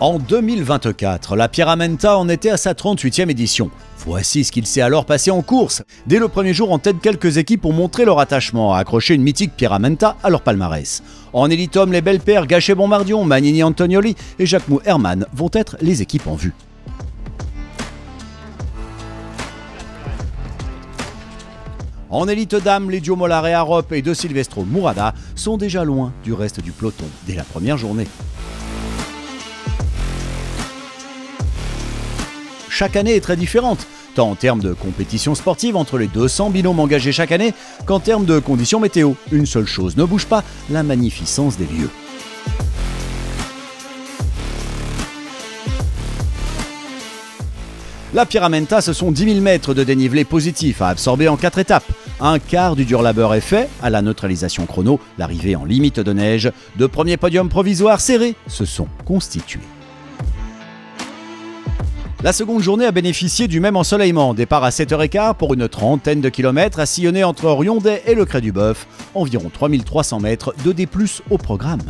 En 2024, la Pyramenta en était à sa 38e édition. Voici ce qu'il s'est alors passé en course. Dès le premier jour en tête, quelques équipes ont montré leur attachement à accrocher une mythique Pyramenta à leur palmarès. En élite homme, les belles paires Gachet-Bombardion, Magnini-Antonioli et Jacquemot-Hermann vont être les équipes en vue. En élite dames, les duos Mollare-Arop et De Silvestro-Murada sont déjà loin du reste du peloton dès la première journée. Chaque année est très différente, tant en termes de compétition sportive entre les 200 binômes engagés chaque année qu'en termes de conditions météo. Une seule chose ne bouge pas, la magnificence des lieux. La Pyramenta, ce sont 10 000 mètres de dénivelé positif à absorber en 4 étapes. Un quart du dur labeur est fait, à la neutralisation chrono, l'arrivée en limite de neige, de premiers podiums provisoires serrés se sont constitués. La seconde journée a bénéficié du même ensoleillement, départ à 7h15 pour une trentaine de kilomètres à sillonner entre Riondey et le Crêt du Bœuf, environ 3300 mètres de D+, au programme.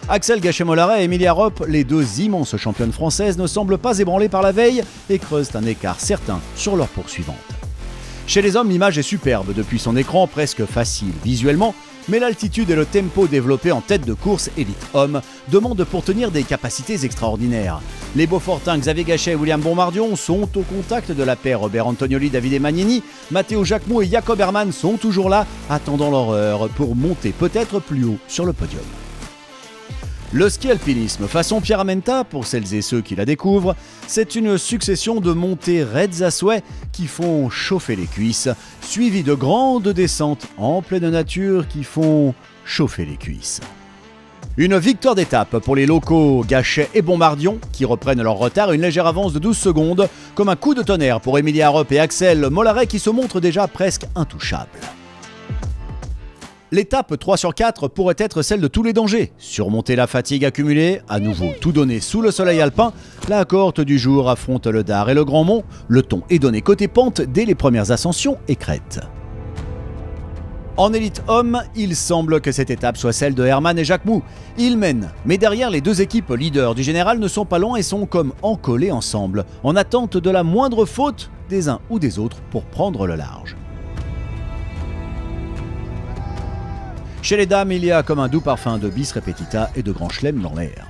Axel Gachet-Mollare et Emilie Arop, les deux immenses championnes françaises, ne semblent pas ébranlées par la veille et creusent un écart certain sur leur poursuivante. Chez les hommes, l'image est superbe depuis son écran, presque facile visuellement, mais l'altitude et le tempo développé en tête de course élite homme demandent pour tenir des capacités extraordinaires. Les Beaufortins Xavier Gachet et William Bombardion sont au contact de la paire Robert Antonioli, Davide Magnini. Matteo Jacquemot et Jacob Hermann sont toujours là, attendant leur heure pour monter peut-être plus haut sur le podium. Le ski alpinisme façon Pyramenta, pour celles et ceux qui la découvrent, c'est une succession de montées raides à souhait qui font chauffer les cuisses, suivies de grandes descentes en pleine nature qui font chauffer les cuisses. Une victoire d'étape pour les locaux Gachet et Bombardion qui reprennent leur retard, une légère avance de 12 secondes, comme un coup de tonnerre pour Emilie Arop et Axel Mollare qui se montrent déjà presque intouchables. L'étape 3 sur 4 pourrait être celle de tous les dangers. Surmonter la fatigue accumulée, à nouveau tout donner sous le soleil alpin, la cohorte du jour affronte le Dard et le Grand Mont. Le ton est donné côté pente dès les premières ascensions et crêtes. En élite homme, il semble que cette étape soit celle de Hermann et Jacquemot. Ils mènent, mais derrière les deux équipes leaders du général ne sont pas loin et sont comme encollés ensemble, en attente de la moindre faute des uns ou des autres pour prendre le large. Chez les dames, il y a comme un doux parfum de bis repetita et de grand chelem dans l'air.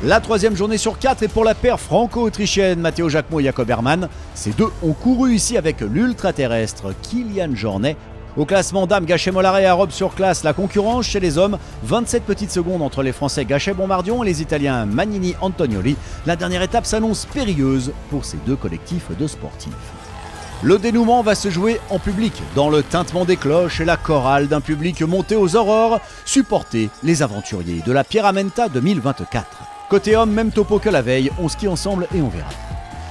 La troisième journée sur 4 est pour la paire franco-autrichienne Matteo Jacquemot et Jacob Hermann. Ces deux ont couru ici avec l'ultra-terrestre Kilian Jornet. Au classement dames, Gachet-Mollare et Arop surclassent la concurrence. Chez les hommes, 27 petites secondes entre les Français Gachet-Bombardion et les Italiens Magnini-Antonioli. La dernière étape s'annonce périlleuse pour ces deux collectifs de sportifs. Le dénouement va se jouer en public, dans le tintement des cloches et la chorale d'un public monté aux aurores, supporter les aventuriers de la Pyramenta 2024. Côté homme, même topo que la veille, on skie ensemble et on verra.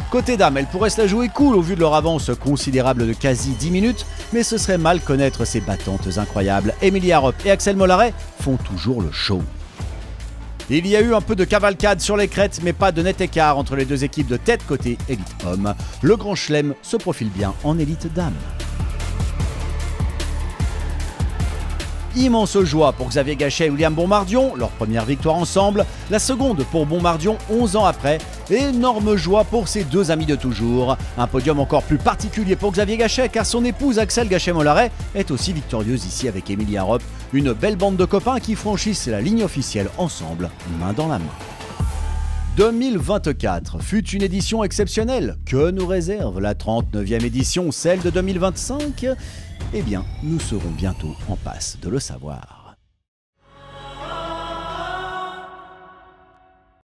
Côté dames, elles pourraient se la jouer cool au vu de leur avance considérable de quasi 10 minutes, mais ce serait mal connaître ces battantes incroyables. Emilie Arop et Axel Mollare font toujours le show. Il y a eu un peu de cavalcade sur les crêtes, mais pas de net écart entre les deux équipes de tête côté élite homme. Le Grand Chelem se profile bien en élite dame. Immense joie pour Xavier Gachet et William Bombardion, leur première victoire ensemble. La seconde pour Bombardion 11 ans après. Énorme joie pour ses deux amis de toujours. Un podium encore plus particulier pour Xavier Gachet car son épouse Axel Gachet-Mollare est aussi victorieuse ici avec Emilie Arop. Une belle bande de copains qui franchissent la ligne officielle ensemble, main dans la main. 2024 fut une édition exceptionnelle. Que nous réserve la 39e édition, celle de 2025 ? Eh bien, nous serons bientôt en passe de le savoir.